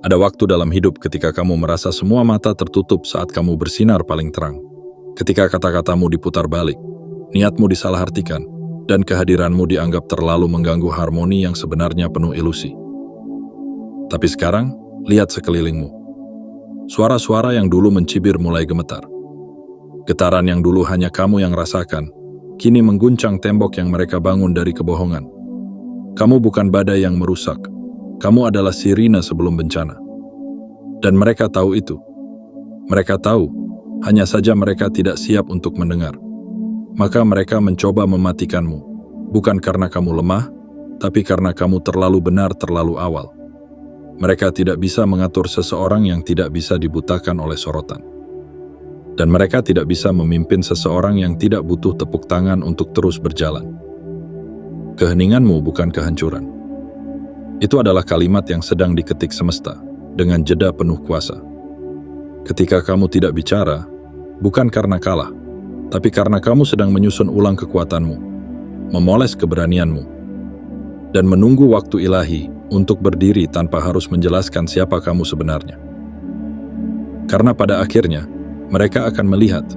Ada waktu dalam hidup ketika kamu merasa semua mata tertutup saat kamu bersinar paling terang. Ketika kata-katamu diputar balik, niatmu disalahartikan, dan kehadiranmu dianggap terlalu mengganggu harmoni yang sebenarnya penuh ilusi. Tapi sekarang, lihat sekelilingmu. Suara-suara yang dulu mencibir mulai gemetar. Getaran yang dulu hanya kamu yang rasakan, kini mengguncang tembok yang mereka bangun dari kebohongan. Kamu bukan badai yang merusak. Kamu adalah sirine sebelum bencana. Dan mereka tahu itu. Mereka tahu, hanya saja mereka tidak siap untuk mendengar. Maka mereka mencoba mematikanmu, bukan karena kamu lemah, tapi karena kamu terlalu benar terlalu awal. Mereka tidak bisa mengatur seseorang yang tidak bisa dibutakan oleh sorotan. Dan mereka tidak bisa memimpin seseorang yang tidak butuh tepuk tangan untuk terus berjalan. Keheninganmu bukan kehancuran. Itu adalah kalimat yang sedang diketik semesta, dengan jeda penuh kuasa. Ketika kamu tidak bicara, bukan karena kalah, tapi karena kamu sedang menyusun ulang kekuatanmu, memoles keberanianmu, dan menunggu waktu ilahi untuk berdiri tanpa harus menjelaskan siapa kamu sebenarnya. Karena pada akhirnya, mereka akan melihat,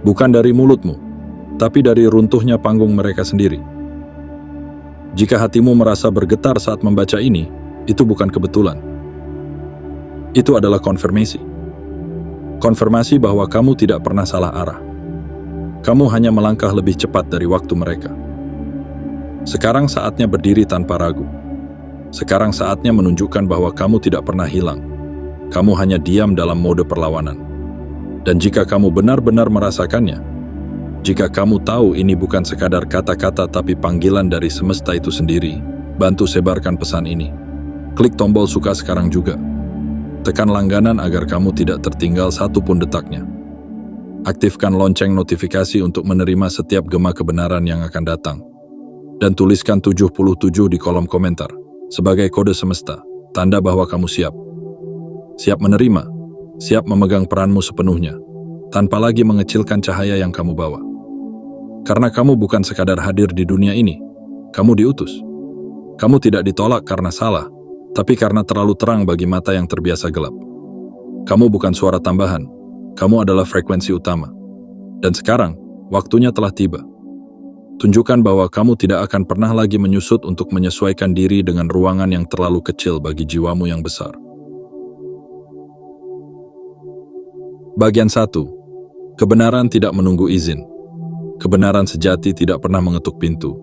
bukan dari mulutmu, tapi dari runtuhnya panggung mereka sendiri. Jika hatimu merasa bergetar saat membaca ini, itu bukan kebetulan. Itu adalah konfirmasi. Konfirmasi bahwa kamu tidak pernah salah arah. Kamu hanya melangkah lebih cepat dari waktu mereka. Sekarang saatnya berdiri tanpa ragu. Sekarang saatnya menunjukkan bahwa kamu tidak pernah hilang. Kamu hanya diam dalam mode perlawanan. Dan jika kamu benar-benar merasakannya, jika kamu tahu ini bukan sekadar kata-kata tapi panggilan dari semesta itu sendiri, bantu sebarkan pesan ini. Klik tombol suka sekarang juga. Tekan langganan agar kamu tidak tertinggal satu pun detaknya. Aktifkan lonceng notifikasi untuk menerima setiap gema kebenaran yang akan datang. Dan tuliskan 77 di kolom komentar, sebagai kode semesta, tanda bahwa kamu siap. Siap menerima, siap memegang peranmu sepenuhnya, tanpa lagi mengecilkan cahaya yang kamu bawa. Karena kamu bukan sekadar hadir di dunia ini, kamu diutus. Kamu tidak ditolak karena salah, tapi karena terlalu terang bagi mata yang terbiasa gelap. Kamu bukan suara tambahan, kamu adalah frekuensi utama. Dan sekarang, waktunya telah tiba. Tunjukkan bahwa kamu tidak akan pernah lagi menyusut untuk menyesuaikan diri dengan ruangan yang terlalu kecil bagi jiwamu yang besar. Bagian 1. Kebenaran tidak menunggu izin. Kebenaran sejati tidak pernah mengetuk pintu.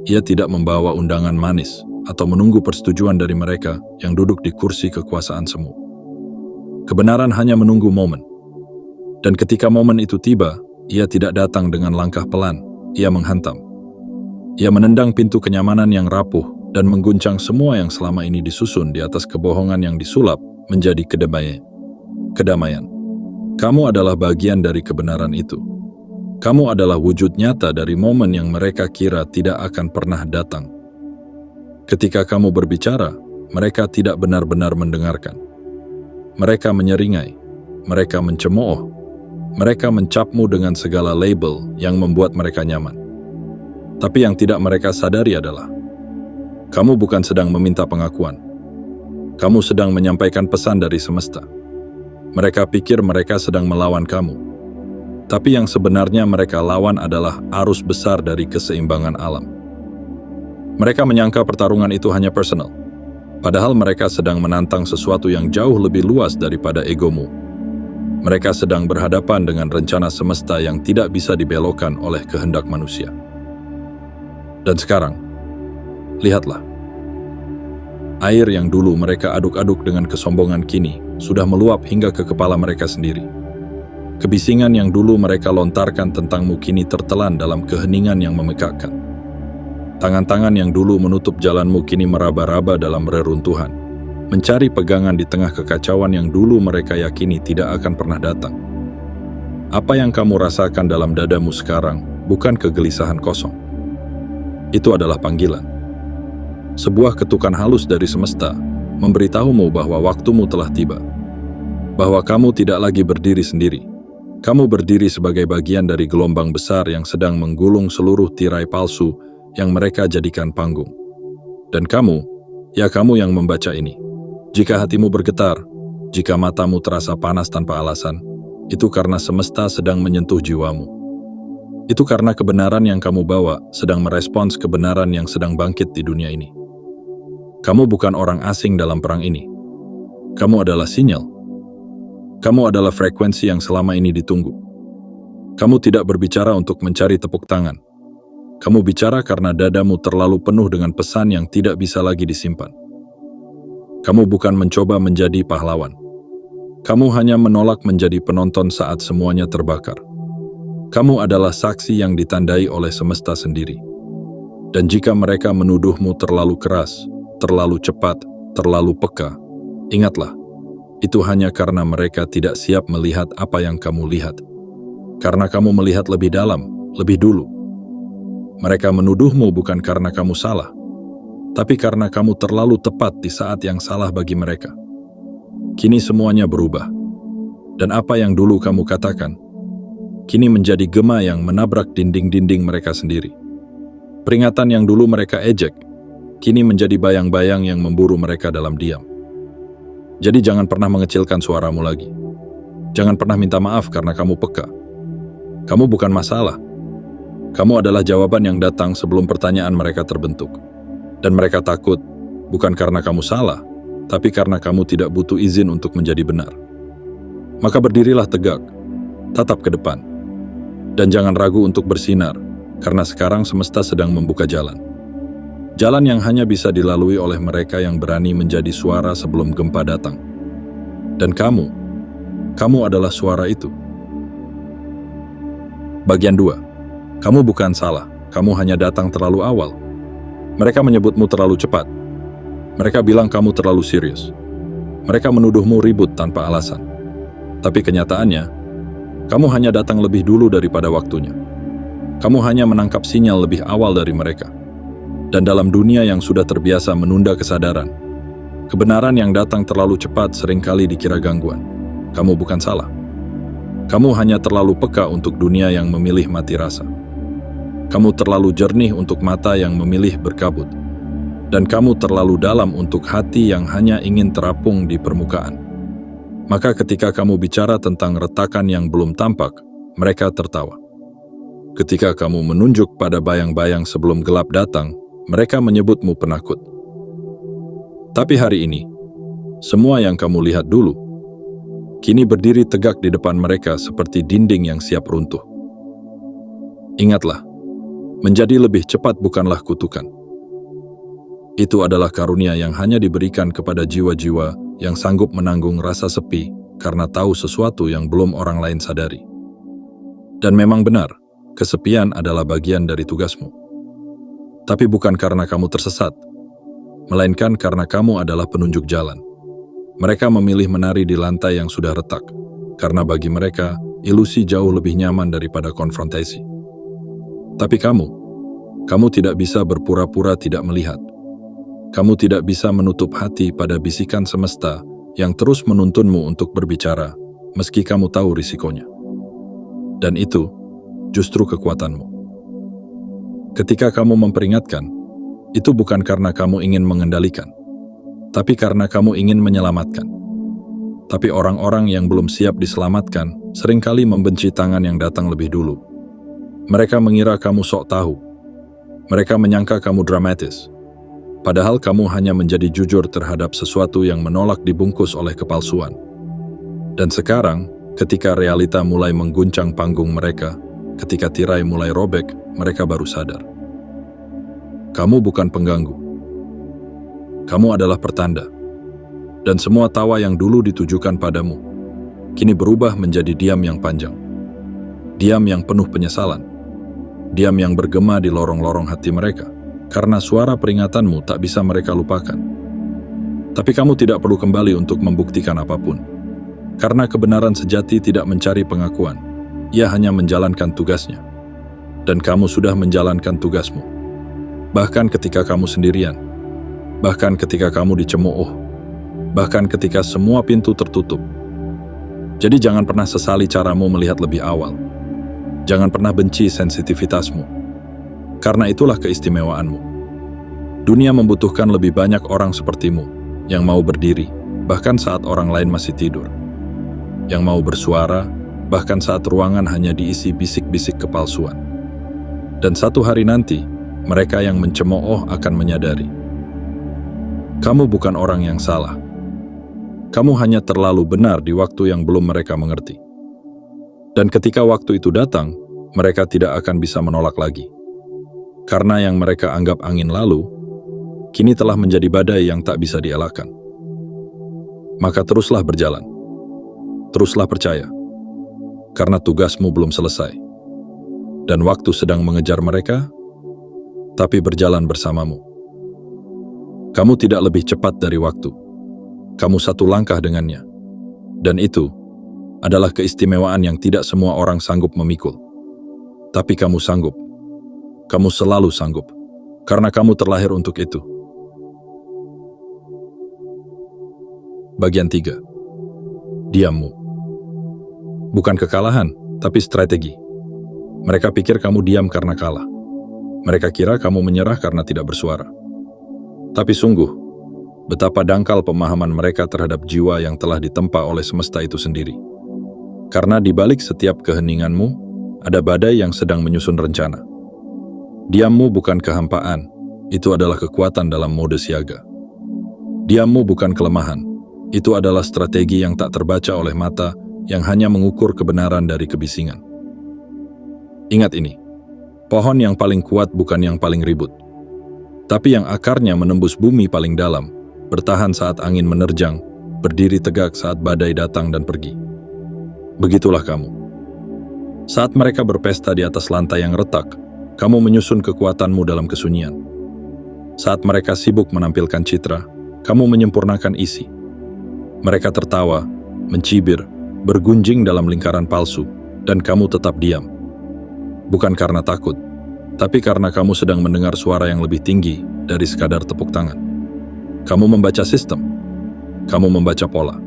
Ia tidak membawa undangan manis atau menunggu persetujuan dari mereka yang duduk di kursi kekuasaan semu. Kebenaran hanya menunggu momen. Dan ketika momen itu tiba, ia tidak datang dengan langkah pelan, ia menghantam. Ia menendang pintu kenyamanan yang rapuh dan mengguncang semua yang selama ini disusun di atas kebohongan yang disulap menjadi kedamaian. Kamu adalah bagian dari kebenaran itu. Kamu adalah wujud nyata dari momen yang mereka kira tidak akan pernah datang. Ketika kamu berbicara, mereka tidak benar-benar mendengarkan. Mereka menyeringai, mereka mencemooh, mereka mencapmu dengan segala label yang membuat mereka nyaman. Tapi yang tidak mereka sadari adalah, kamu bukan sedang meminta pengakuan. Kamu sedang menyampaikan pesan dari semesta. Mereka pikir mereka sedang melawan kamu. Tapi yang sebenarnya mereka lawan adalah arus besar dari keseimbangan alam. Mereka menyangka pertarungan itu hanya personal, padahal mereka sedang menantang sesuatu yang jauh lebih luas daripada egomu. Mereka sedang berhadapan dengan rencana semesta yang tidak bisa dibelokkan oleh kehendak manusia. Dan sekarang, lihatlah. Air yang dulu mereka aduk-aduk dengan kesombongan kini sudah meluap hingga ke kepala mereka sendiri. Kebisingan yang dulu mereka lontarkan tentangmu kini tertelan dalam keheningan yang memekakkan. Tangan-tangan yang dulu menutup jalanmu kini meraba-raba dalam reruntuhan, mencari pegangan di tengah kekacauan yang dulu mereka yakini tidak akan pernah datang. Apa yang kamu rasakan dalam dadamu sekarang bukan kegelisahan kosong. Itu adalah panggilan. Sebuah ketukan halus dari semesta memberitahumu bahwa waktumu telah tiba. Bahwa kamu tidak lagi berdiri sendiri. Kamu berdiri sebagai bagian dari gelombang besar yang sedang menggulung seluruh tirai palsu yang mereka jadikan panggung. Dan kamu, ya kamu yang membaca ini. Jika hatimu bergetar, jika matamu terasa panas tanpa alasan, itu karena semesta sedang menyentuh jiwamu. Itu karena kebenaran yang kamu bawa sedang merespons kebenaran yang sedang bangkit di dunia ini. Kamu bukan orang asing dalam perang ini. Kamu adalah sinyal. Kamu adalah frekuensi yang selama ini ditunggu. Kamu tidak berbicara untuk mencari tepuk tangan. Kamu bicara karena dadamu terlalu penuh dengan pesan yang tidak bisa lagi disimpan. Kamu bukan mencoba menjadi pahlawan. Kamu hanya menolak menjadi penonton saat semuanya terbakar. Kamu adalah saksi yang ditandai oleh semesta sendiri. Dan jika mereka menuduhmu terlalu keras, terlalu cepat, terlalu peka, ingatlah, itu hanya karena mereka tidak siap melihat apa yang kamu lihat. Karena kamu melihat lebih dalam, lebih dulu. Mereka menuduhmu bukan karena kamu salah, tapi karena kamu terlalu tepat di saat yang salah bagi mereka. Kini semuanya berubah. Dan apa yang dulu kamu katakan, kini menjadi gema yang menabrak dinding-dinding mereka sendiri. Peringatan yang dulu mereka ejek, kini menjadi bayang-bayang yang memburu mereka dalam diam. Jadi jangan pernah mengecilkan suaramu lagi. Jangan pernah minta maaf karena kamu peka. Kamu bukan masalah. Kamu adalah jawaban yang datang sebelum pertanyaan mereka terbentuk. Dan mereka takut, bukan karena kamu salah, tapi karena kamu tidak butuh izin untuk menjadi benar. Maka berdirilah tegak, tatap ke depan, dan jangan ragu untuk bersinar, karena sekarang semesta sedang membuka jalan. Jalan yang hanya bisa dilalui oleh mereka yang berani menjadi suara sebelum gempa datang. Dan kamu adalah suara itu. Bagian 2. Kamu bukan salah, kamu hanya datang terlalu awal. Mereka menyebutmu terlalu cepat. Mereka bilang kamu terlalu serius. Mereka menuduhmu ribut tanpa alasan. Tapi kenyataannya, kamu hanya datang lebih dulu daripada waktunya. Kamu hanya menangkap sinyal lebih awal dari mereka. Dan dalam dunia yang sudah terbiasa menunda kesadaran, kebenaran yang datang terlalu cepat seringkali dikira gangguan. Kamu bukan salah. Kamu hanya terlalu peka untuk dunia yang memilih mati rasa. Kamu terlalu jernih untuk mata yang memilih berkabut. Dan kamu terlalu dalam untuk hati yang hanya ingin terapung di permukaan. Maka ketika kamu bicara tentang retakan yang belum tampak, mereka tertawa. Ketika kamu menunjuk pada bayang-bayang sebelum gelap datang, mereka menyebutmu penakut. Tapi hari ini, semua yang kamu lihat dulu, kini berdiri tegak di depan mereka seperti dinding yang siap runtuh. Ingatlah, menjadi lebih cepat bukanlah kutukan. Itu adalah karunia yang hanya diberikan kepada jiwa-jiwa yang sanggup menanggung rasa sepi karena tahu sesuatu yang belum orang lain sadari. Dan memang benar, kesepian adalah bagian dari tugasmu. Tapi bukan karena kamu tersesat, melainkan karena kamu adalah penunjuk jalan. Mereka memilih menari di lantai yang sudah retak, karena bagi mereka, ilusi jauh lebih nyaman daripada konfrontasi. Tapi kamu tidak bisa berpura-pura tidak melihat. Kamu tidak bisa menutup hati pada bisikan semesta yang terus menuntunmu untuk berbicara, meski kamu tahu risikonya. Dan itu justru kekuatanmu. Ketika kamu memperingatkan, itu bukan karena kamu ingin mengendalikan, tapi karena kamu ingin menyelamatkan. Tapi orang-orang yang belum siap diselamatkan seringkali membenci tangan yang datang lebih dulu. Mereka mengira kamu sok tahu. Mereka menyangka kamu dramatis. Padahal kamu hanya menjadi jujur terhadap sesuatu yang menolak dibungkus oleh kepalsuan. Dan sekarang, ketika realita mulai mengguncang panggung mereka, ketika tirai mulai robek, mereka baru sadar. Kamu bukan pengganggu. Kamu adalah pertanda. Dan semua tawa yang dulu ditujukan padamu, kini berubah menjadi diam yang panjang. Diam yang penuh penyesalan. Diam yang bergema di lorong-lorong hati mereka, karena suara peringatanmu tak bisa mereka lupakan. Tapi kamu tidak perlu kembali untuk membuktikan apapun. Karena kebenaran sejati tidak mencari pengakuan, ia hanya menjalankan tugasnya. Dan kamu sudah menjalankan tugasmu. Bahkan ketika kamu sendirian, bahkan ketika kamu dicemooh, bahkan ketika semua pintu tertutup. Jadi jangan pernah sesali caramu melihat lebih awal. Jangan pernah benci sensitivitasmu. Karena itulah keistimewaanmu. Dunia membutuhkan lebih banyak orang sepertimu yang mau berdiri, bahkan saat orang lain masih tidur. Yang mau bersuara, bahkan saat ruangan hanya diisi bisik-bisik kepalsuan. Dan satu hari nanti, mereka yang mencemooh akan menyadari. Kamu bukan orang yang salah. Kamu hanya terlalu benar di waktu yang belum mereka mengerti. Dan ketika waktu itu datang, mereka tidak akan bisa menolak lagi. Karena yang mereka anggap angin lalu, kini telah menjadi badai yang tak bisa dielakkan. Maka teruslah berjalan. Teruslah percaya. Karena tugasmu belum selesai. Dan waktu sedang mengejar mereka, tapi berjalan bersamamu. Kamu tidak lebih cepat dari waktu. Kamu satu langkah dengannya. Dan itu adalah keistimewaan yang tidak semua orang sanggup memikul. Tapi kamu sanggup. Kamu selalu sanggup. Karena kamu terlahir untuk itu. Bagian 3. Diammu. Bukan kekalahan, tapi strategi. Mereka pikir kamu diam karena kalah. Mereka kira kamu menyerah karena tidak bersuara. Tapi sungguh, betapa dangkal pemahaman mereka terhadap jiwa yang telah ditempa oleh semesta itu sendiri. Karena di balik setiap keheninganmu, ada badai yang sedang menyusun rencana. Diammu bukan kehampaan, itu adalah kekuatan dalam mode siaga. Diammu bukan kelemahan, itu adalah strategi yang tak terbaca oleh mata yang hanya mengukur kebenaran dari kebisingan. Ingat ini, pohon yang paling kuat bukan yang paling ribut, tapi yang akarnya menembus bumi paling dalam, bertahan saat angin menerjang, berdiri tegak saat badai datang dan pergi. Begitulah kamu. Saat mereka berpesta di atas lantai yang retak, kamu menyusun kekuatanmu dalam kesunyian. Saat mereka sibuk menampilkan citra, kamu menyempurnakan isi. Mereka tertawa, mencibir, bergunjing dalam lingkaran palsu, dan kamu tetap diam. Bukan karena takut, tapi karena kamu sedang mendengar suara yang lebih tinggi dari sekadar tepuk tangan. Kamu membaca sistem, kamu membaca pola,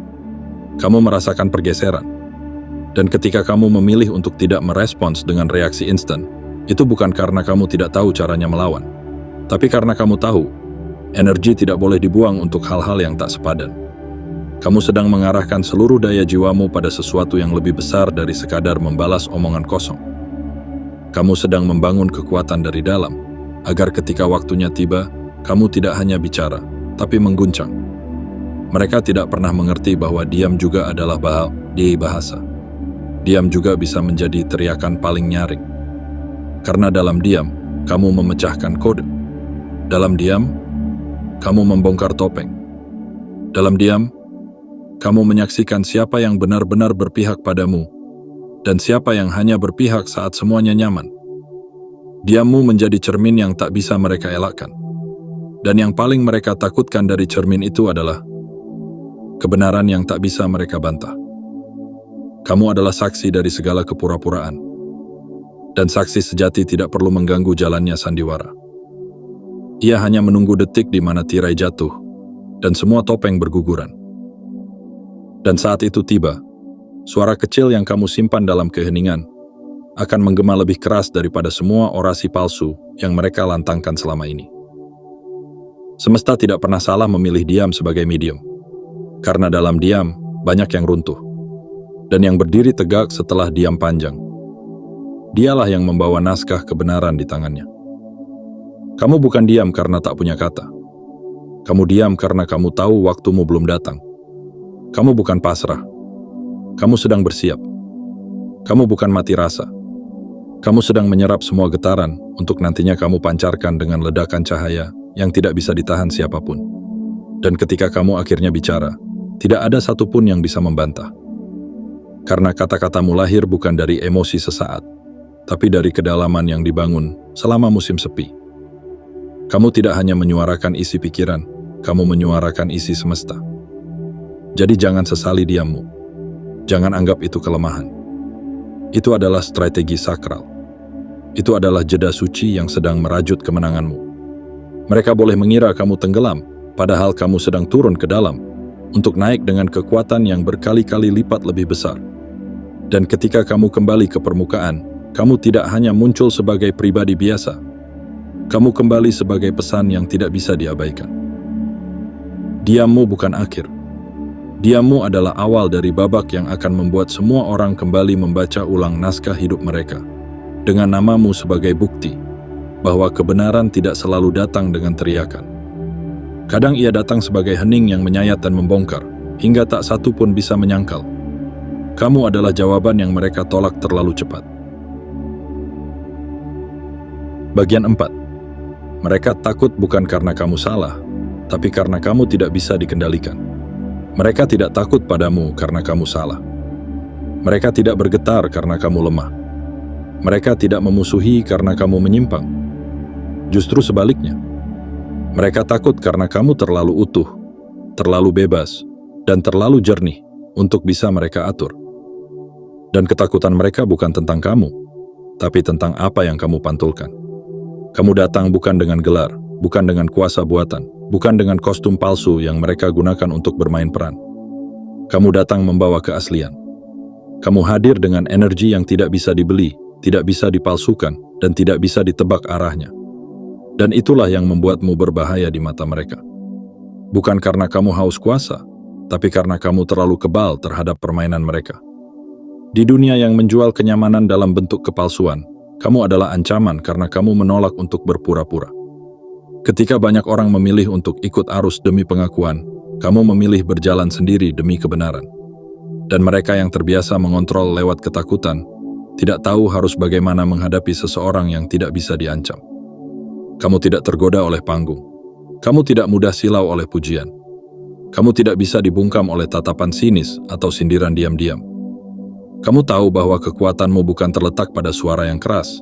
kamu merasakan pergeseran. Dan ketika kamu memilih untuk tidak merespons dengan reaksi instan, itu bukan karena kamu tidak tahu caranya melawan, tapi karena kamu tahu, energi tidak boleh dibuang untuk hal-hal yang tak sepadan. Kamu sedang mengarahkan seluruh daya jiwamu pada sesuatu yang lebih besar dari sekadar membalas omongan kosong. Kamu sedang membangun kekuatan dari dalam, agar ketika waktunya tiba, kamu tidak hanya bicara, tapi mengguncang. Mereka tidak pernah mengerti bahwa diam juga adalah bahasa. Diam juga bisa menjadi teriakan paling nyaring. Karena dalam diam, kamu memecahkan kode. Dalam diam, kamu membongkar topeng. Dalam diam, kamu menyaksikan siapa yang benar-benar berpihak padamu, dan siapa yang hanya berpihak saat semuanya nyaman. Diammu menjadi cermin yang tak bisa mereka elakkan. Dan yang paling mereka takutkan dari cermin itu adalah kebenaran yang tak bisa mereka bantah. Kamu adalah saksi dari segala kepura-puraan. Dan saksi sejati tidak perlu mengganggu jalannya sandiwara. Ia hanya menunggu detik di mana tirai jatuh, dan semua topeng berguguran. Dan saat itu tiba, suara kecil yang kamu simpan dalam keheningan akan menggema lebih keras daripada semua orasi palsu yang mereka lantangkan selama ini. Semesta tidak pernah salah memilih diam sebagai medium, karena dalam diam banyak yang runtuh, dan yang berdiri tegak setelah diam panjang. Dialah yang membawa naskah kebenaran di tangannya. Kamu bukan diam karena tak punya kata. Kamu diam karena kamu tahu waktumu belum datang. Kamu bukan pasrah. Kamu sedang bersiap. Kamu bukan mati rasa. Kamu sedang menyerap semua getaran untuk nantinya kamu pancarkan dengan ledakan cahaya yang tidak bisa ditahan siapapun. Dan ketika kamu akhirnya bicara, tidak ada satupun yang bisa membantah. Karena kata-katamu lahir bukan dari emosi sesaat, tapi dari kedalaman yang dibangun selama musim sepi. Kamu tidak hanya menyuarakan isi pikiran, kamu menyuarakan isi semesta. Jadi jangan sesali diammu. Jangan anggap itu kelemahan. Itu adalah strategi sakral. Itu adalah jeda suci yang sedang merajut kemenanganmu. Mereka boleh mengira kamu tenggelam, padahal kamu sedang turun ke dalam, untuk naik dengan kekuatan yang berkali-kali lipat lebih besar. Dan ketika kamu kembali ke permukaan, kamu tidak hanya muncul sebagai pribadi biasa. Kamu kembali sebagai pesan yang tidak bisa diabaikan. Diammu bukan akhir. Diammu adalah awal dari babak yang akan membuat semua orang kembali membaca ulang naskah hidup mereka, dengan namamu sebagai bukti bahwa kebenaran tidak selalu datang dengan teriakan. Kadang ia datang sebagai hening yang menyayat dan membongkar, hingga tak satu pun bisa menyangkal. Kamu adalah jawaban yang mereka tolak terlalu cepat. Bagian 4. Mereka takut bukan karena kamu salah, tapi karena kamu tidak bisa dikendalikan. Mereka tidak takut padamu karena kamu salah. Mereka tidak bergetar karena kamu lemah. Mereka tidak memusuhi karena kamu menyimpang. Justru sebaliknya, mereka takut karena kamu terlalu utuh, terlalu bebas, dan terlalu jernih untuk bisa mereka atur. Dan ketakutan mereka bukan tentang kamu, tapi tentang apa yang kamu pantulkan. Kamu datang bukan dengan gelar, bukan dengan kuasa buatan, bukan dengan kostum palsu yang mereka gunakan untuk bermain peran. Kamu datang membawa keaslian. Kamu hadir dengan energi yang tidak bisa dibeli, tidak bisa dipalsukan, dan tidak bisa ditebak arahnya. Dan itulah yang membuatmu berbahaya di mata mereka. Bukan karena kamu haus kuasa, tapi karena kamu terlalu kebal terhadap permainan mereka. Di dunia yang menjual kenyamanan dalam bentuk kepalsuan, kamu adalah ancaman karena kamu menolak untuk berpura-pura. Ketika banyak orang memilih untuk ikut arus demi pengakuan, kamu memilih berjalan sendiri demi kebenaran. Dan mereka yang terbiasa mengontrol lewat ketakutan, tidak tahu harus bagaimana menghadapi seseorang yang tidak bisa diancam. Kamu tidak tergoda oleh panggung. Kamu tidak mudah silau oleh pujian. Kamu tidak bisa dibungkam oleh tatapan sinis atau sindiran diam-diam. Kamu tahu bahwa kekuatanmu bukan terletak pada suara yang keras,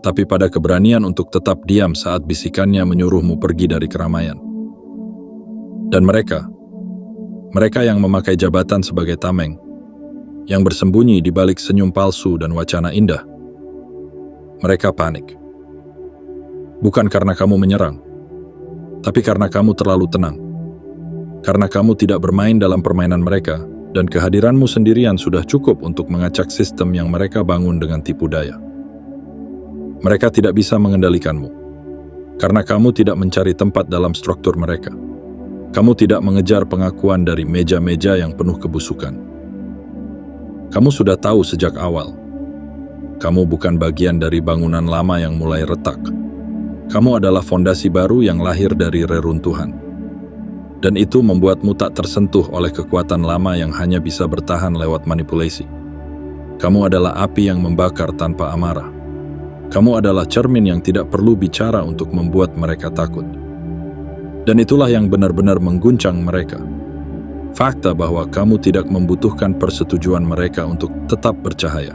tapi pada keberanian untuk tetap diam saat bisikannya menyuruhmu pergi dari keramaian. Dan mereka yang memakai jabatan sebagai tameng, yang bersembunyi di balik senyum palsu dan wacana indah, mereka panik. Bukan karena kamu menyerang, tapi karena kamu terlalu tenang. Karena kamu tidak bermain dalam permainan mereka, dan kehadiranmu sendirian sudah cukup untuk mengacak sistem yang mereka bangun dengan tipu daya. Mereka tidak bisa mengendalikanmu, karena kamu tidak mencari tempat dalam struktur mereka. Kamu tidak mengejar pengakuan dari meja-meja yang penuh kebusukan. Kamu sudah tahu sejak awal, kamu bukan bagian dari bangunan lama yang mulai retak. Kamu adalah fondasi baru yang lahir dari reruntuhan. Dan itu membuatmu tak tersentuh oleh kekuatan lama yang hanya bisa bertahan lewat manipulasi. Kamu adalah api yang membakar tanpa amarah. Kamu adalah cermin yang tidak perlu bicara untuk membuat mereka takut. Dan itulah yang benar-benar mengguncang mereka. Fakta bahwa kamu tidak membutuhkan persetujuan mereka untuk tetap bercahaya.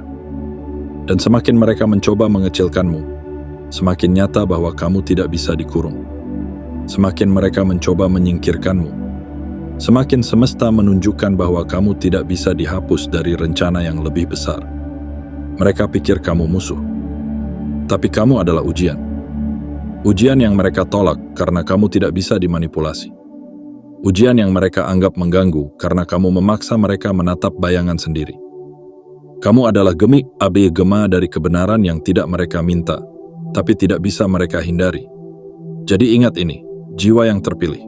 Dan semakin mereka mencoba mengecilkanmu, semakin nyata bahwa kamu tidak bisa dikurung. Semakin mereka mencoba menyingkirkanmu, semakin semesta menunjukkan bahwa kamu tidak bisa dihapus dari rencana yang lebih besar. Mereka pikir kamu musuh. Tapi kamu adalah ujian. Ujian yang mereka tolak karena kamu tidak bisa dimanipulasi. Ujian yang mereka anggap mengganggu karena kamu memaksa mereka menatap bayangan sendiri. Kamu adalah gema dari kebenaran yang tidak mereka minta, tapi tidak bisa mereka hindari. Jadi ingat ini, jiwa yang terpilih.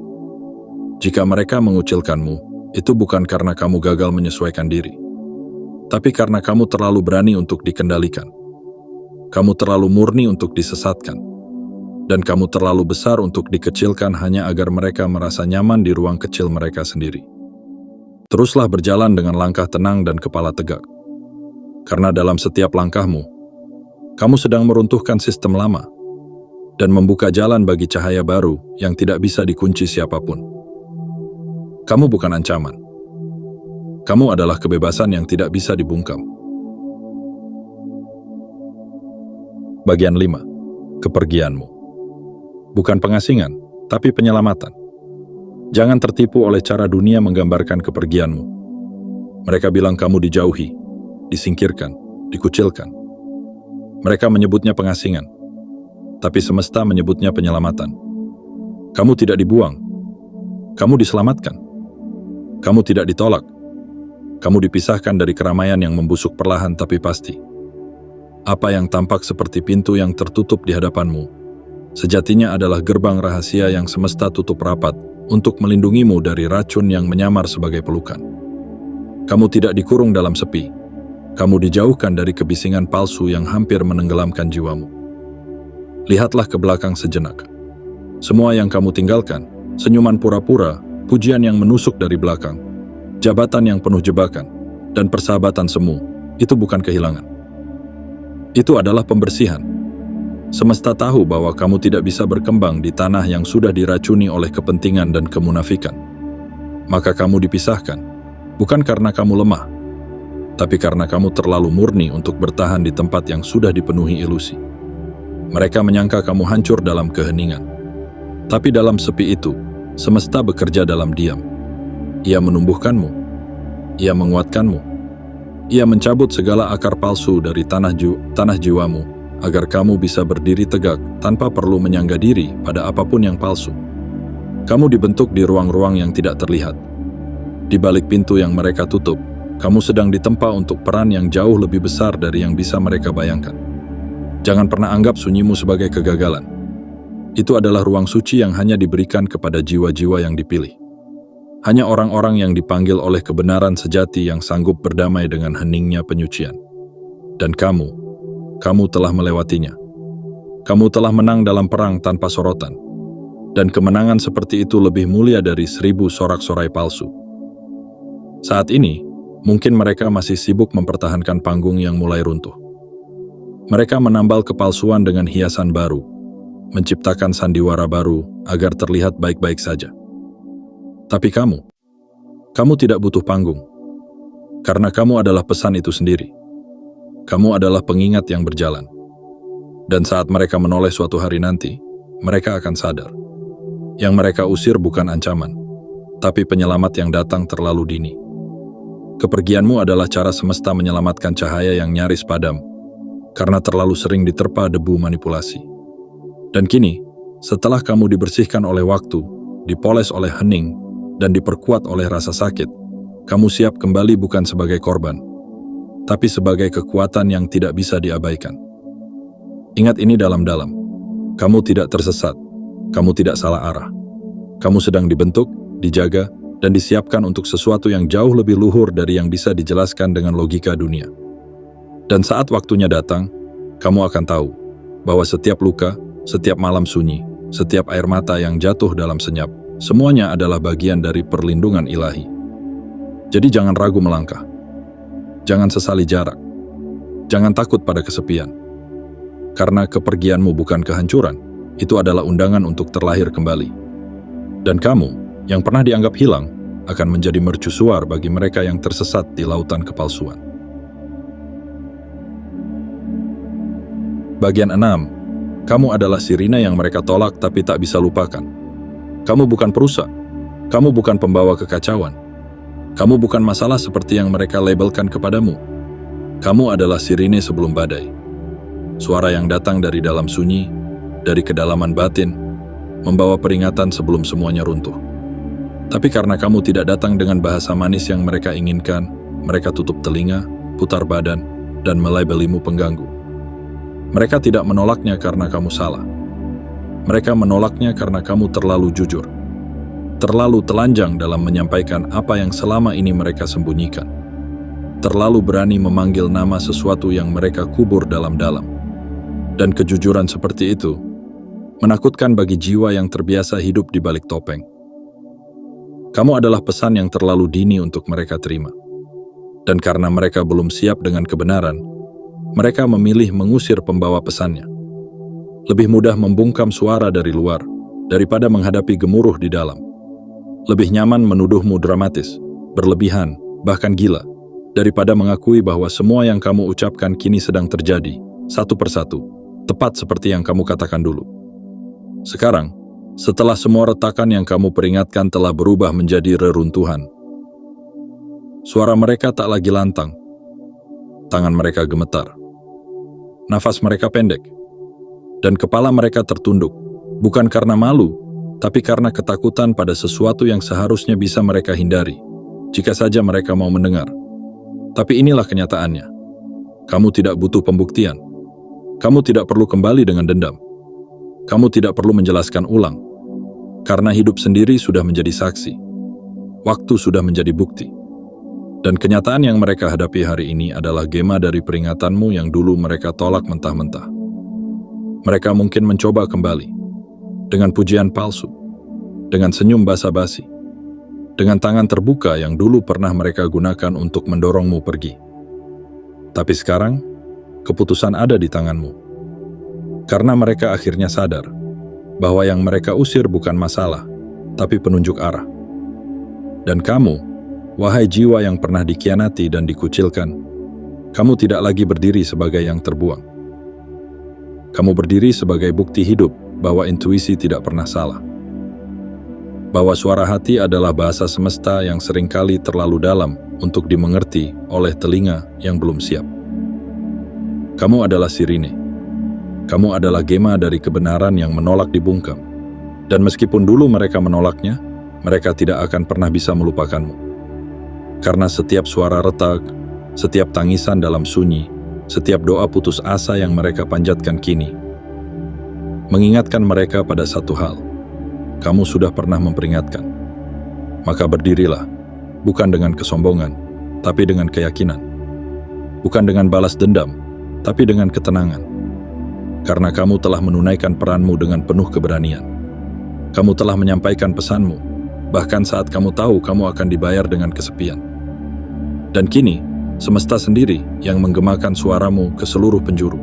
Jika mereka mengucilkanmu, itu bukan karena kamu gagal menyesuaikan diri, tapi karena kamu terlalu berani untuk dikendalikan. Kamu terlalu murni untuk disesatkan, dan kamu terlalu besar untuk dikecilkan hanya agar mereka merasa nyaman di ruang kecil mereka sendiri. Teruslah berjalan dengan langkah tenang dan kepala tegak, karena dalam setiap langkahmu, kamu sedang meruntuhkan sistem lama dan membuka jalan bagi cahaya baru yang tidak bisa dikunci siapapun. Kamu bukan ancaman. Kamu adalah kebebasan yang tidak bisa dibungkam. Bagian 5. Kepergianmu. Bukan pengasingan, tapi penyelamatan. Jangan tertipu oleh cara dunia menggambarkan kepergianmu. Mereka bilang kamu dijauhi, disingkirkan, dikucilkan. Mereka menyebutnya pengasingan, tapi semesta menyebutnya penyelamatan. Kamu tidak dibuang, kamu diselamatkan. Kamu tidak ditolak, kamu dipisahkan dari keramaian yang membusuk perlahan tapi pasti. Apa yang tampak seperti pintu yang tertutup di hadapanmu, sejatinya adalah gerbang rahasia yang semesta tutup rapat untuk melindungimu dari racun yang menyamar sebagai pelukan. Kamu tidak dikurung dalam sepi. Kamu dijauhkan dari kebisingan palsu yang hampir menenggelamkan jiwamu. Lihatlah ke belakang sejenak. Semua yang kamu tinggalkan, senyuman pura-pura, pujian yang menusuk dari belakang, jabatan yang penuh jebakan, dan persahabatan semu, itu bukan kehilangan. Itu adalah pembersihan. Semesta tahu bahwa kamu tidak bisa berkembang di tanah yang sudah diracuni oleh kepentingan dan kemunafikan. Maka kamu dipisahkan, bukan karena kamu lemah, tapi karena kamu terlalu murni untuk bertahan di tempat yang sudah dipenuhi ilusi. Mereka menyangka kamu hancur dalam keheningan. Tapi dalam sepi itu, semesta bekerja dalam diam. Ia menumbuhkanmu, ia menguatkanmu, ia mencabut segala akar palsu dari tanah jiwamu, agar kamu bisa berdiri tegak tanpa perlu menyangga diri pada apapun yang palsu. Kamu dibentuk di ruang-ruang yang tidak terlihat. Di balik pintu yang mereka tutup, kamu sedang ditempa untuk peran yang jauh lebih besar dari yang bisa mereka bayangkan. Jangan pernah anggap sunyimu sebagai kegagalan. Itu adalah ruang suci yang hanya diberikan kepada jiwa-jiwa yang dipilih. Hanya orang-orang yang dipanggil oleh kebenaran sejati yang sanggup berdamai dengan heningnya penyucian. Dan kamu telah melewatinya. Kamu telah menang dalam perang tanpa sorotan. Dan kemenangan seperti itu lebih mulia dari 1000 sorak-sorai palsu. Saat ini, mungkin mereka masih sibuk mempertahankan panggung yang mulai runtuh. Mereka menambal kepalsuan dengan hiasan baru, menciptakan sandiwara baru agar terlihat baik-baik saja. Tapi kamu tidak butuh panggung, karena kamu adalah pesan itu sendiri. Kamu adalah pengingat yang berjalan. Dan saat mereka menoleh suatu hari nanti, mereka akan sadar. Yang mereka usir bukan ancaman, tapi penyelamat yang datang terlalu dini. Kepergianmu adalah cara semesta menyelamatkan cahaya yang nyaris padam, karena terlalu sering diterpa debu manipulasi. Dan kini, setelah kamu dibersihkan oleh waktu, dipoles oleh hening, dan diperkuat oleh rasa sakit, kamu siap kembali bukan sebagai korban, tapi sebagai kekuatan yang tidak bisa diabaikan. Ingat ini dalam-dalam. Kamu tidak tersesat, kamu tidak salah arah. Kamu sedang dibentuk, dijaga, dan disiapkan untuk sesuatu yang jauh lebih luhur dari yang bisa dijelaskan dengan logika dunia. Dan saat waktunya datang, kamu akan tahu bahwa setiap luka, setiap malam sunyi, setiap air mata yang jatuh dalam senyap, semuanya adalah bagian dari perlindungan ilahi. Jadi jangan ragu melangkah. Jangan sesali jarak. Jangan takut pada kesepian. Karena kepergianmu bukan kehancuran, itu adalah undangan untuk terlahir kembali. Dan kamu, yang pernah dianggap hilang, akan menjadi mercusuar bagi mereka yang tersesat di lautan kepalsuan. Bagian 6. Kamu adalah sirine yang mereka tolak tapi tak bisa lupakan. Kamu bukan perusak. Kamu bukan pembawa kekacauan. Kamu bukan masalah seperti yang mereka labelkan kepadamu. Kamu adalah sirine sebelum badai. Suara yang datang dari dalam sunyi, dari kedalaman batin, membawa peringatan sebelum semuanya runtuh. Tapi karena kamu tidak datang dengan bahasa manis yang mereka inginkan, mereka tutup telinga, putar badan, dan melabelimu pengganggu. Mereka tidak menolaknya karena kamu salah. Mereka menolaknya karena kamu terlalu jujur. Terlalu telanjang dalam menyampaikan apa yang selama ini mereka sembunyikan. Terlalu berani memanggil nama sesuatu yang mereka kubur dalam-dalam. Dan kejujuran seperti itu menakutkan bagi jiwa yang terbiasa hidup di balik topeng. Kamu adalah pesan yang terlalu dini untuk mereka terima. Dan karena mereka belum siap dengan kebenaran, mereka memilih mengusir pembawa pesannya. Lebih mudah membungkam suara dari luar daripada menghadapi gemuruh di dalam. Lebih nyaman menuduhmu dramatis, berlebihan, bahkan gila, daripada mengakui bahwa semua yang kamu ucapkan kini sedang terjadi, satu persatu, tepat seperti yang kamu katakan dulu. Sekarang, setelah semua retakan yang kamu peringatkan telah berubah menjadi reruntuhan, suara mereka tak lagi lantang, tangan mereka gemetar, nafas mereka pendek, dan kepala mereka tertunduk, bukan karena malu, tapi karena ketakutan pada sesuatu yang seharusnya bisa mereka hindari, jika saja mereka mau mendengar. Tapi inilah kenyataannya. Kamu tidak butuh pembuktian. Kamu tidak perlu kembali dengan dendam. Kamu tidak perlu menjelaskan ulang. Karena hidup sendiri sudah menjadi saksi. Waktu sudah menjadi bukti. Dan kenyataan yang mereka hadapi hari ini adalah gema dari peringatanmu yang dulu mereka tolak mentah-mentah. Mereka mungkin mencoba kembali, dengan pujian palsu, dengan senyum basa-basi, dengan tangan terbuka yang dulu pernah mereka gunakan untuk mendorongmu pergi. Tapi sekarang, keputusan ada di tanganmu. Karena mereka akhirnya sadar bahwa yang mereka usir bukan masalah, tapi penunjuk arah. Dan kamu, wahai jiwa yang pernah dikhianati dan dikucilkan, kamu tidak lagi berdiri sebagai yang terbuang. Kamu berdiri sebagai bukti hidup bahwa intuisi tidak pernah salah. Bahwa suara hati adalah bahasa semesta yang seringkali terlalu dalam untuk dimengerti oleh telinga yang belum siap. Kamu adalah sirine. Kamu adalah gema dari kebenaran yang menolak dibungkam. Dan meskipun dulu mereka menolaknya, mereka tidak akan pernah bisa melupakanmu. Karena setiap suara retak, setiap tangisan dalam sunyi, setiap doa putus asa yang mereka panjatkan kini, mengingatkan mereka pada satu hal. Kamu sudah pernah memperingatkan. Maka berdirilah, bukan dengan kesombongan, tapi dengan keyakinan. Bukan dengan balas dendam, tapi dengan ketenangan. Karena kamu telah menunaikan peranmu dengan penuh keberanian. Kamu telah menyampaikan pesanmu, bahkan saat kamu tahu kamu akan dibayar dengan kesepian. Dan kini, semesta sendiri yang menggemakan suaramu ke seluruh penjuru.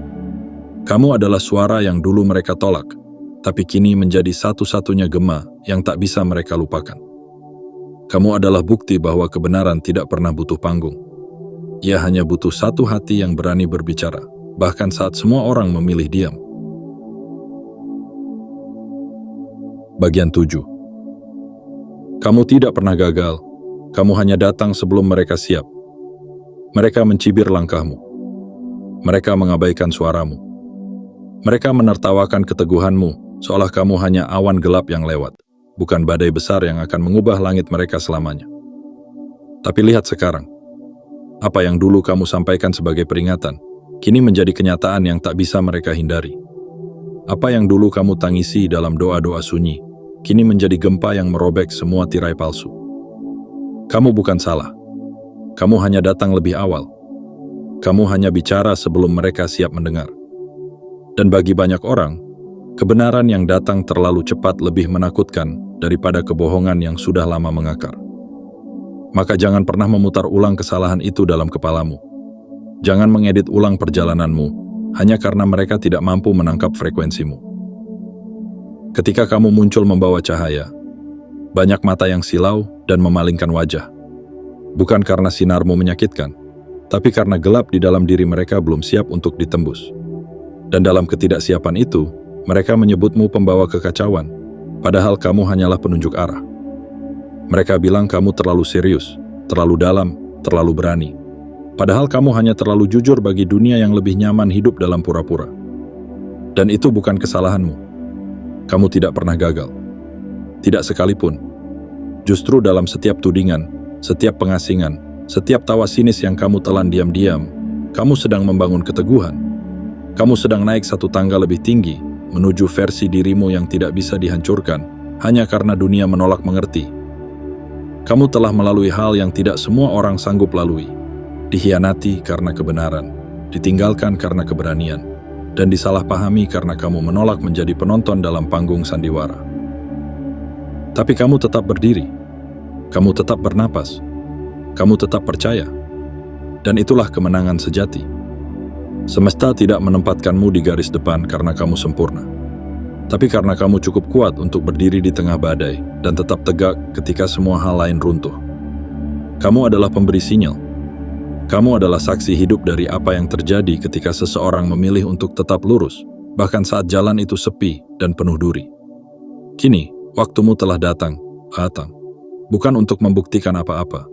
Kamu adalah suara yang dulu mereka tolak, tapi kini menjadi satu-satunya gema yang tak bisa mereka lupakan. Kamu adalah bukti bahwa kebenaran tidak pernah butuh panggung. Ia hanya butuh satu hati yang berani berbicara, bahkan saat semua orang memilih diam. Bagian 7. Kamu tidak pernah gagal, kamu hanya datang sebelum mereka siap. Mereka mencibir langkahmu. Mereka mengabaikan suaramu. Mereka menertawakan keteguhanmu, seolah kamu hanya awan gelap yang lewat, bukan badai besar yang akan mengubah langit mereka selamanya. Tapi lihat sekarang, apa yang dulu kamu sampaikan sebagai peringatan, kini menjadi kenyataan yang tak bisa mereka hindari. Apa yang dulu kamu tangisi dalam doa-doa sunyi, kini menjadi gempa yang merobek semua tirai palsu. Kamu bukan salah. Kamu hanya datang lebih awal. Kamu hanya bicara sebelum mereka siap mendengar. Dan bagi banyak orang, kebenaran yang datang terlalu cepat lebih menakutkan daripada kebohongan yang sudah lama mengakar. Maka jangan pernah memutar ulang kesalahan itu dalam kepalamu. Jangan mengedit ulang perjalananmu hanya karena mereka tidak mampu menangkap frekuensimu. Ketika kamu muncul membawa cahaya, banyak mata yang silau dan memalingkan wajah. Bukan karena sinarmu menyakitkan, tapi karena gelap di dalam diri mereka belum siap untuk ditembus. Dan dalam ketidaksiapan itu, mereka menyebutmu pembawa kekacauan, padahal kamu hanyalah penunjuk arah. Mereka bilang kamu terlalu serius, terlalu dalam, terlalu berani. Padahal kamu hanya terlalu jujur bagi dunia yang lebih nyaman hidup dalam pura-pura. Dan itu bukan kesalahanmu. Kamu tidak pernah gagal. Tidak sekalipun. Justru dalam setiap tudingan, setiap pengasingan, setiap tawa sinis yang kamu telan diam-diam, kamu sedang membangun keteguhan. Kamu sedang naik satu tangga lebih tinggi, menuju versi dirimu yang tidak bisa dihancurkan, hanya karena dunia menolak mengerti. Kamu telah melalui hal yang tidak semua orang sanggup lalui. Dikhianati karena kebenaran, ditinggalkan karena keberanian, dan disalahpahami karena kamu menolak menjadi penonton dalam panggung sandiwara. Tapi kamu tetap berdiri. Kamu tetap bernapas. Kamu tetap percaya. Dan itulah kemenangan sejati. Semesta tidak menempatkanmu di garis depan karena kamu sempurna. Tapi karena kamu cukup kuat untuk berdiri di tengah badai dan tetap tegak ketika semua hal lain runtuh. Kamu adalah pemberi sinyal. Kamu adalah saksi hidup dari apa yang terjadi ketika seseorang memilih untuk tetap lurus, bahkan saat jalan itu sepi dan penuh duri. Kini, waktumu telah datang. Bukan untuk membuktikan apa-apa,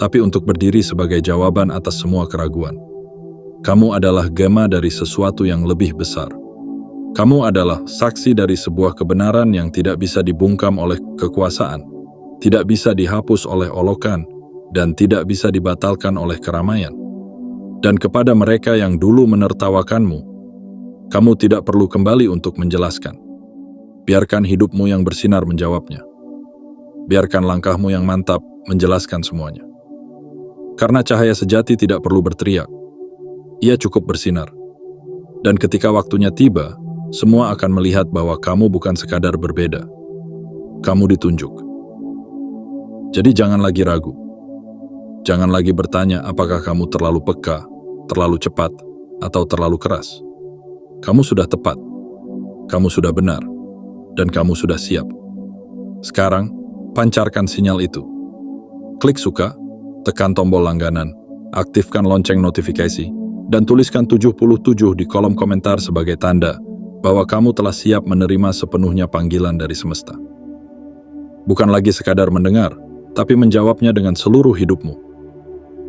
tapi untuk berdiri sebagai jawaban atas semua keraguan. Kamu adalah gema dari sesuatu yang lebih besar. Kamu adalah saksi dari sebuah kebenaran yang tidak bisa dibungkam oleh kekuasaan, tidak bisa dihapus oleh olokan, dan tidak bisa dibatalkan oleh keramaian. Dan kepada mereka yang dulu menertawakanmu, kamu tidak perlu kembali untuk menjelaskan. Biarkan hidupmu yang bersinar menjawabnya. Biarkan langkahmu yang mantap menjelaskan semuanya. Karena cahaya sejati tidak perlu berteriak. Ia cukup bersinar. Dan ketika waktunya tiba, semua akan melihat bahwa kamu bukan sekadar berbeda. Kamu ditunjuk. Jadi jangan lagi ragu. Jangan lagi bertanya apakah kamu terlalu peka, terlalu cepat, atau terlalu keras. Kamu sudah tepat. Kamu sudah benar. Dan kamu sudah siap. Sekarang, pancarkan sinyal itu. Klik suka, tekan tombol langganan, aktifkan lonceng notifikasi, dan tuliskan 77 di kolom komentar sebagai tanda bahwa kamu telah siap menerima sepenuhnya panggilan dari semesta. Bukan lagi sekadar mendengar, tapi menjawabnya dengan seluruh hidupmu.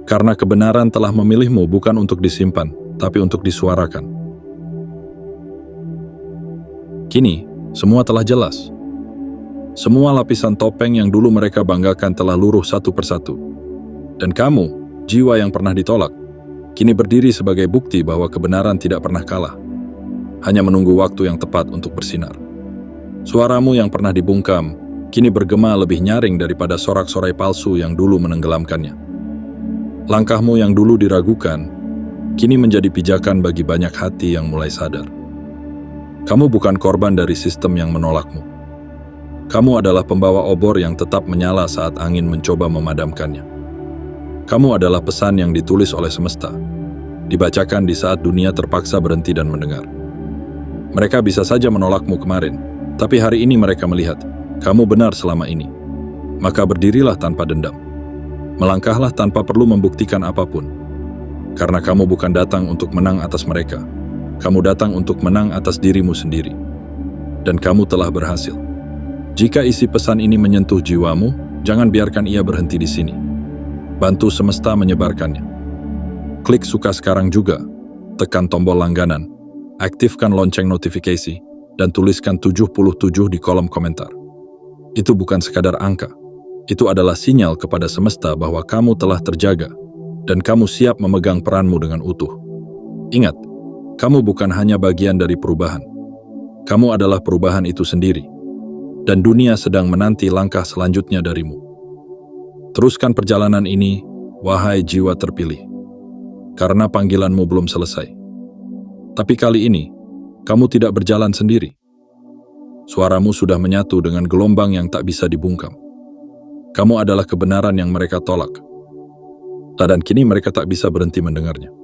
Karena kebenaran telah memilihmu bukan untuk disimpan, tapi untuk disuarakan. Kini, semua telah jelas. Semua lapisan topeng yang dulu mereka banggakan telah luruh satu persatu. Dan kamu, jiwa yang pernah ditolak, kini berdiri sebagai bukti bahwa kebenaran tidak pernah kalah. Hanya menunggu waktu yang tepat untuk bersinar. Suaramu yang pernah dibungkam, kini bergema lebih nyaring daripada sorak-sorai palsu yang dulu menenggelamkannya. Langkahmu yang dulu diragukan, kini menjadi pijakan bagi banyak hati yang mulai sadar. Kamu bukan korban dari sistem yang menolakmu. Kamu adalah pembawa obor yang tetap menyala saat angin mencoba memadamkannya. Kamu adalah pesan yang ditulis oleh semesta, dibacakan di saat dunia terpaksa berhenti dan mendengar. Mereka bisa saja menolakmu kemarin, tapi hari ini mereka melihat, kamu benar selama ini. Maka berdirilah tanpa dendam. Melangkahlah tanpa perlu membuktikan apapun. Karena kamu bukan datang untuk menang atas mereka. Kamu datang untuk menang atas dirimu sendiri. Dan kamu telah berhasil. Jika isi pesan ini menyentuh jiwamu, jangan biarkan ia berhenti di sini. Bantu semesta menyebarkannya. Klik suka sekarang juga, tekan tombol langganan, aktifkan lonceng notifikasi, dan tuliskan 77 di kolom komentar. Itu bukan sekadar angka. Itu adalah sinyal kepada semesta bahwa kamu telah terjaga, dan kamu siap memegang peranmu dengan utuh. Ingat, kamu bukan hanya bagian dari perubahan. Kamu adalah perubahan itu sendiri. Dan dunia sedang menanti langkah selanjutnya darimu. Teruskan perjalanan ini, wahai jiwa terpilih. Karena panggilanmu belum selesai. Tapi kali ini, kamu tidak berjalan sendiri. Suaramu sudah menyatu dengan gelombang yang tak bisa dibungkam. Kamu adalah kebenaran yang mereka tolak. Dan kini mereka tak bisa berhenti mendengarnya.